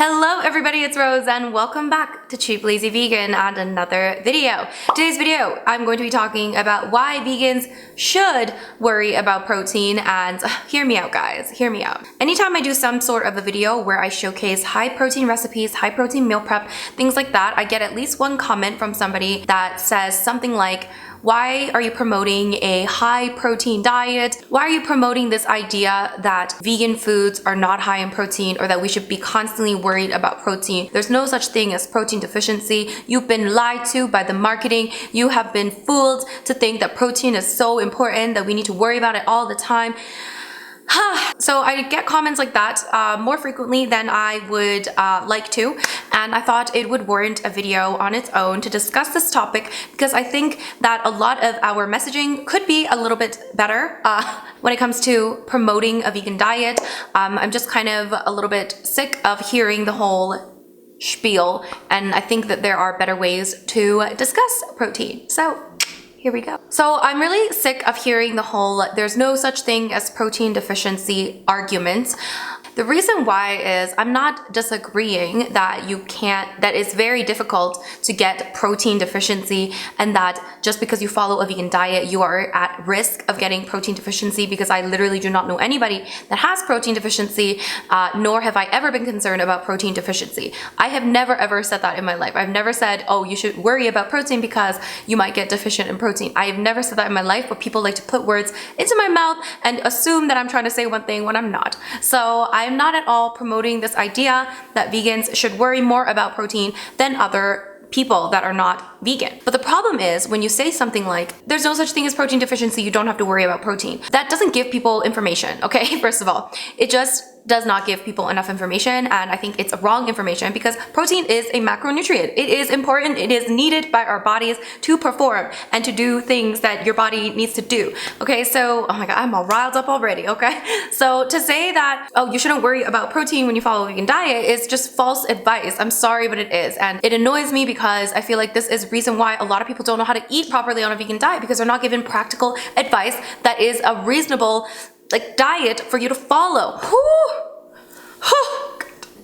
Hello everybody, it's Rose and welcome back to Cheap Lazy Vegan and another video. Today's video, I'm going to be talking about why vegans should worry about protein, and hear me out guys, hear me out. Anytime I do some sort of a video where I showcase high protein recipes, high protein meal prep, things like that, I get at least one comment from somebody that says something like, why are you promoting a high protein diet? Why are you promoting this idea that vegan foods are not high in protein or that we should be constantly worried about protein? There's no such thing as protein deficiency. You've been lied to by the marketing. You have been fooled to think that protein is so important that we need to worry about it all the time. So I get comments like that more frequently than I would like to, and I thought it would warrant a video on its own to discuss this topic because I think that a lot of our messaging could be a little bit better when it comes to promoting a vegan diet. I'm just kind of a little bit sick of hearing the whole spiel, and I think that there are better ways to discuss protein. So here we go. So I'm really sick of hearing the whole there's no such thing as protein deficiency argument. The reason why is I'm not disagreeing that that it's very difficult to get protein deficiency and that just because you follow a vegan diet, you are at risk of getting protein deficiency, because I literally do not know anybody that has protein deficiency, nor have I ever been concerned about protein deficiency. I have never ever said that in my life. I've never said, oh, you should worry about protein because you might get deficient in protein. I have never said that in my life, but people like to put words into my mouth and assume that I'm trying to say one thing when I'm not. So I'm not at all promoting this idea that vegans should worry more about protein than other people that are not vegan. But the problem is when you say something like, there's no such thing as protein deficiency, you don't have to worry about protein. That doesn't give people information, okay? First of all, it just does not give people enough information, and I think it's wrong information because protein is a macronutrient. It is important, it is needed by our bodies to perform and to do things that your body needs to do. Okay, so, oh my god, I'm all riled up already, okay? So to say that, oh, you shouldn't worry about protein when you follow a vegan diet is just false advice. I'm sorry, but it is. And it annoys me because I feel like this is reason why a lot of people don't know how to eat properly on a vegan diet, because they're not given practical advice that is a reasonable diet for you to follow.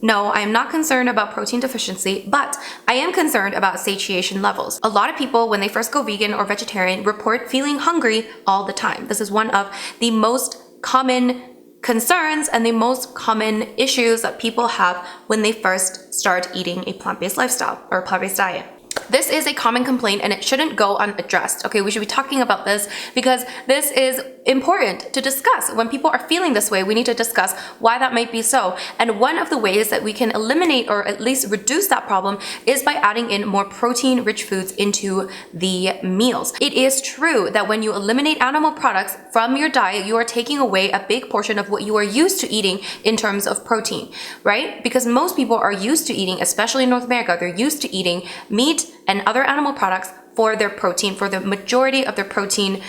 No, I am not concerned about protein deficiency, but I am concerned about satiation levels. A lot of people, when they first go vegan or vegetarian, report feeling hungry all the time. This is one of the most common concerns and the most common issues that people have when they first start eating a plant-based lifestyle or a plant-based diet. This is a common complaint and it shouldn't go unaddressed. Okay, we should be talking about this because this is important to discuss. When people are feeling this way, we need to discuss why that might be so. And one of the ways that we can eliminate or at least reduce that problem is by adding in more protein-rich foods into the meals. It is true that when you eliminate animal products from your diet, you are taking away a big portion of what you are used to eating in terms of protein, right? Because most people are used to eating, especially in North America, they're used to eating meat and other animal products for their protein, for the majority of their protein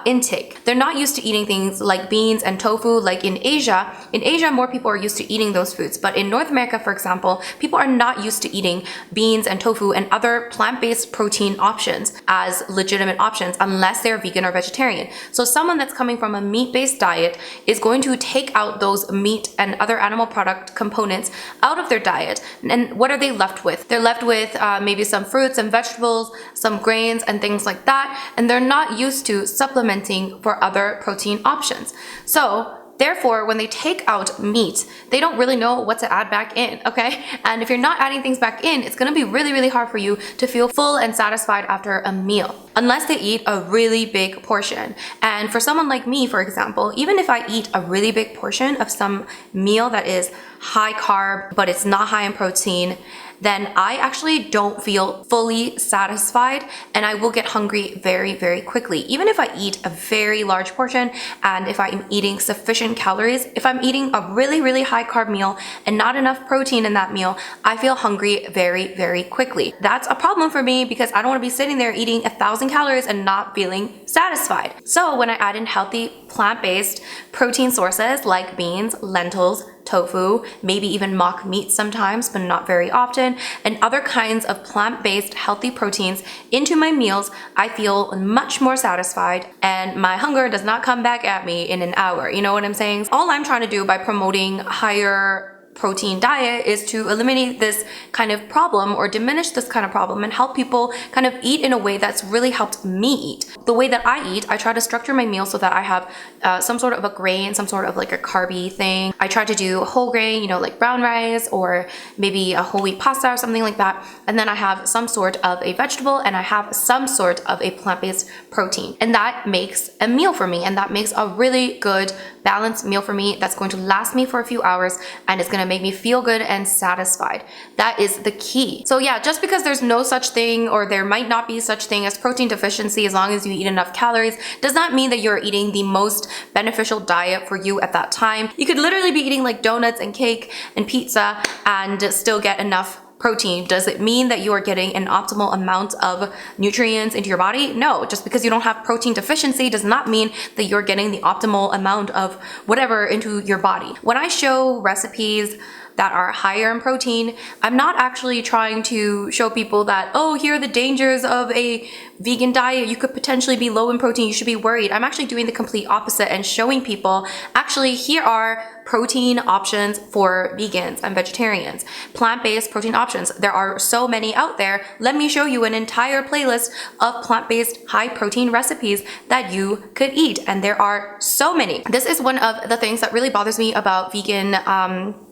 intake. They're not used to eating things like beans and tofu like in Asia. In Asia, more people are used to eating those foods. But in North America, for example, people are not used to eating beans and tofu and other plant-based protein options as legitimate options unless they're vegan or vegetarian. So someone that's coming from a meat-based diet is going to take out those meat and other animal product components out of their diet. And what are they left with? They're left with maybe some fruits and vegetables, some grains and things like that. And they're not used to supplementing for other protein options. So therefore, when they take out meat, they don't really know what to add back in, okay? And if you're not adding things back in, it's gonna be really, really hard for you to feel full and satisfied after a meal, unless they eat a really big portion. And for someone like me, for example, even if I eat a really big portion of some meal that is high carb, but it's not high in protein, then I actually don't feel fully satisfied and I will get hungry very, very quickly. Even if I eat a very large portion and if I'm eating sufficient calories, if I'm eating a really, really high carb meal and not enough protein in that meal, I feel hungry very, very quickly. That's a problem for me because I don't want to be sitting there eating 1,000 calories and not feeling satisfied. So when I add in healthy plant-based protein sources like beans, lentils, tofu, maybe even mock meat sometimes, but not very often, and other kinds of plant-based healthy proteins into my meals, I feel much more satisfied and my hunger does not come back at me in an hour. You know what I'm saying? All I'm trying to do by promoting higher protein diet is to eliminate this kind of problem or diminish this kind of problem and help people kind of eat in a way that's really helped me eat. The way that I eat, I try to structure my meal so that I have some sort of a grain, some sort of like a carby thing. I try to do whole grain, you know, like brown rice or maybe a whole wheat pasta or something like that. And then I have some sort of a vegetable and I have some sort of a plant-based protein. And that makes a meal for me, and that makes a really good balanced meal for me that's going to last me for a few hours and it's going to make me feel good and satisfied. That is the key. So yeah, just because there's no such thing, or there might not be such thing as protein deficiency, as long as you eat enough calories, does not mean that you're eating the most beneficial diet for you at that time. You could literally be eating like donuts and cake and pizza and still get enough protein. Does it mean that you are getting an optimal amount of nutrients into your body? No. Just because you don't have protein deficiency does not mean that you're getting the optimal amount of whatever into your body. When I show recipes that are higher in protein, I'm not actually trying to show people that, oh, here are the dangers of a vegan diet. You could potentially be low in protein. You should be worried. I'm actually doing the complete opposite and showing people, actually, here are protein options for vegans and vegetarians. Plant-based protein options. There are so many out there. Let me show you an entire playlist of plant-based high protein recipes that you could eat. And there are so many. This is one of the things that really bothers me about vegan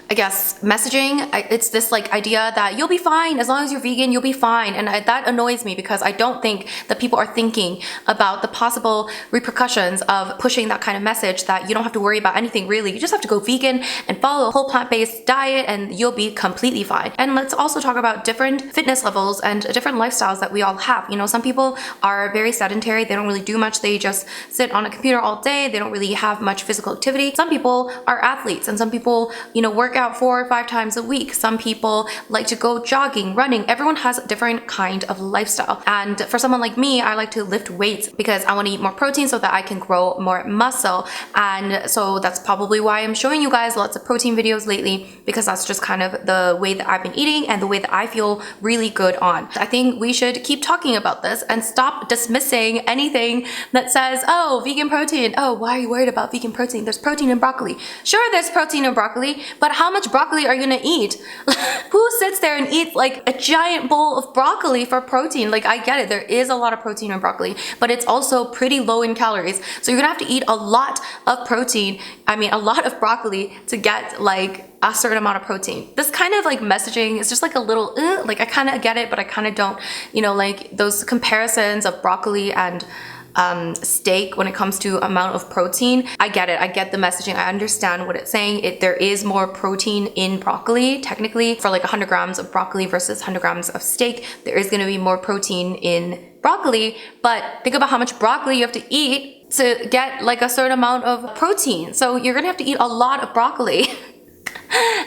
I guess messaging. It's this like idea that you'll be fine as long as you're vegan, you'll be fine. And that annoys me because I don't think that people are thinking about the possible repercussions of pushing that kind of message, that you don't have to worry about anything really. You just have to go vegan and follow a whole plant-based diet and you'll be completely fine. And let's also talk about different fitness levels and different lifestyles that we all have. You know, some people are very sedentary. They don't really do much. They just sit on a computer all day. They don't really have much physical activity. Some people are athletes, and some people, you know, work out 4 or 5 times a week. Some people like to go jogging, running. Everyone has a different kind of lifestyle. And for someone like me, I like to lift weights because I want to eat more protein so that I can grow more muscle. And so that's probably why I'm showing you guys lots of protein videos lately, because that's just kind of the way that I've been eating and the way that I feel really good on. I think we should keep talking about this and stop dismissing anything that says, oh, vegan protein. Oh, why are you worried about vegan protein? There's protein in broccoli. Sure, there's protein in broccoli, but how much broccoli are you gonna eat? Who sits there and eats like a giant bowl of broccoli for protein? Like, I get it, there is a lot of protein in broccoli, but it's also pretty low in calories. So you're gonna have to eat a lot of protein, a lot of broccoli to get like a certain amount of protein. This kind of like messaging is just like a little, like I kind of get it, but I kind of don't, you know, like those comparisons of broccoli and steak when it comes to amount of protein. I get it. I get the messaging. I understand what it's saying. There is more protein in broccoli. Technically, for like 100 grams of broccoli versus 100 grams of steak, there is going to be more protein in broccoli. But think about how much broccoli you have to eat to get like a certain amount of protein. So you're going to have to eat a lot of broccoli.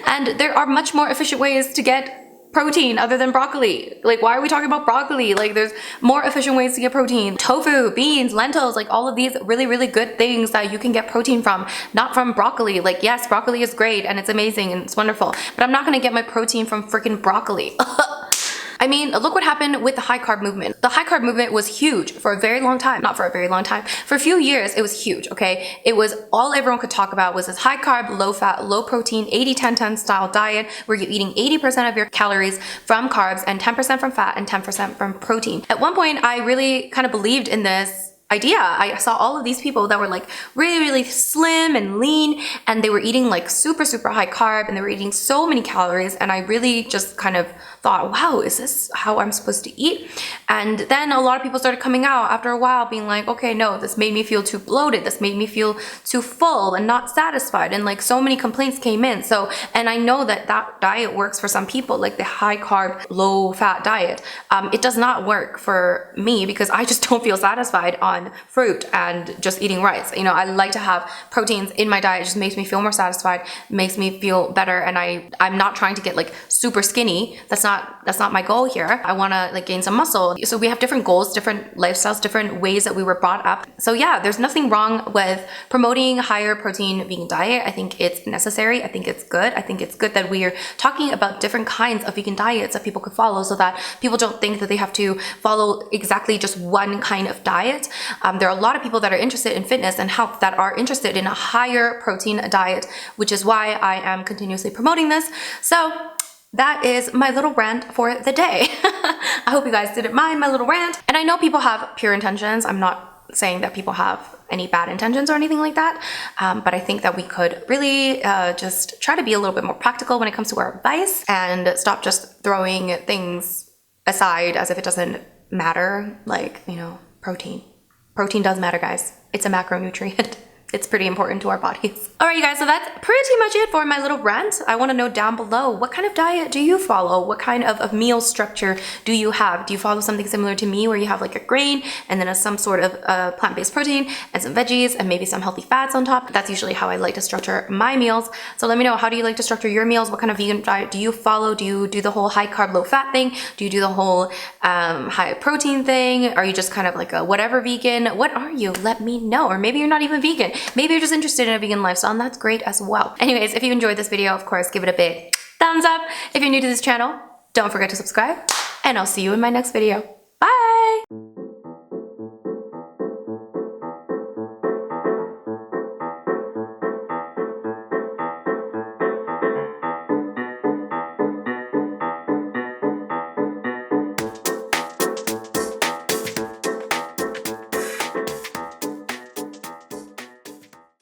And there are much more efficient ways to get protein other than broccoli. Like, why are we talking about broccoli? Like, there's more efficient ways to get protein. Tofu, beans, lentils, like all of these really, really good things that you can get protein from, not from broccoli. Like, yes, broccoli is great and it's amazing and it's wonderful, but I'm not gonna get my protein from freaking broccoli. I mean, look what happened with the high carb movement. The high carb movement was huge for a very long time. Not for a very long time. For a few years, it was huge, okay? It was all everyone could talk about was this high carb, low fat, low protein, 80-10-10 style diet where you're eating 80% of your calories from carbs and 10% from fat and 10% from protein. At one point, I really kind of believed in this idea. I saw all of these people that were like really, really slim and lean, and they were eating like super, super high carb, and they were eating so many calories. And I really just kind of thought, wow, is this how I'm supposed to eat? And then a lot of people started coming out after a while being like, okay, no, this made me feel too bloated. This made me feel too full and not satisfied. And like so many complaints came in. So, and I know that that diet works for some people, like the high carb, low fat diet. It does not work for me because I just don't feel satisfied on fruit and just eating rice. You know, I like to have proteins in my diet. It just makes me feel more satisfied, makes me feel better. And I'm not trying to get like super skinny. That's not not my goal here. I want to like gain some muscle. So we have different goals, different lifestyles, different ways that we were brought up. So yeah, there's nothing wrong with promoting higher protein vegan diet. I think it's necessary. I think it's good. I think it's good that we are talking about different kinds of vegan diets that people could follow, so that people don't think that they have to follow exactly just one kind of diet. There are a lot of people that are interested in fitness and health that are interested in a higher protein diet, which is why I am continuously promoting this. So that is my little rant for the day. I hope you guys didn't mind my little rant. And I know people have pure intentions. I'm not saying that people have any bad intentions or anything like that. But I think that we could really just try to be a little bit more practical when it comes to our advice and stop just throwing things aside as if it doesn't matter. Like, you know, protein. Protein does matter, guys. It's a macronutrient. It's pretty important to our bodies. All right, you guys, so that's pretty much it for my little rant. I want to know down below, what kind of diet do you follow? What kind of meal structure do you have? Do you follow something similar to me where you have like a grain and then some sort of plant-based protein and some veggies and maybe some healthy fats on top? That's usually how I like to structure my meals. So let me know, how do you like to structure your meals? What kind of vegan diet do you follow? Do you do the whole high carb, low fat thing? Do you do the whole high protein thing? Are you just kind of like a whatever vegan? What are you? Let me know. Or maybe you're not even vegan. Maybe you're just interested in a vegan lifestyle, and that's great as well. Anyways, if you enjoyed this video, of course, give it a big thumbs up. If you're new to this channel, don't forget to subscribe, and I'll see you in my next video.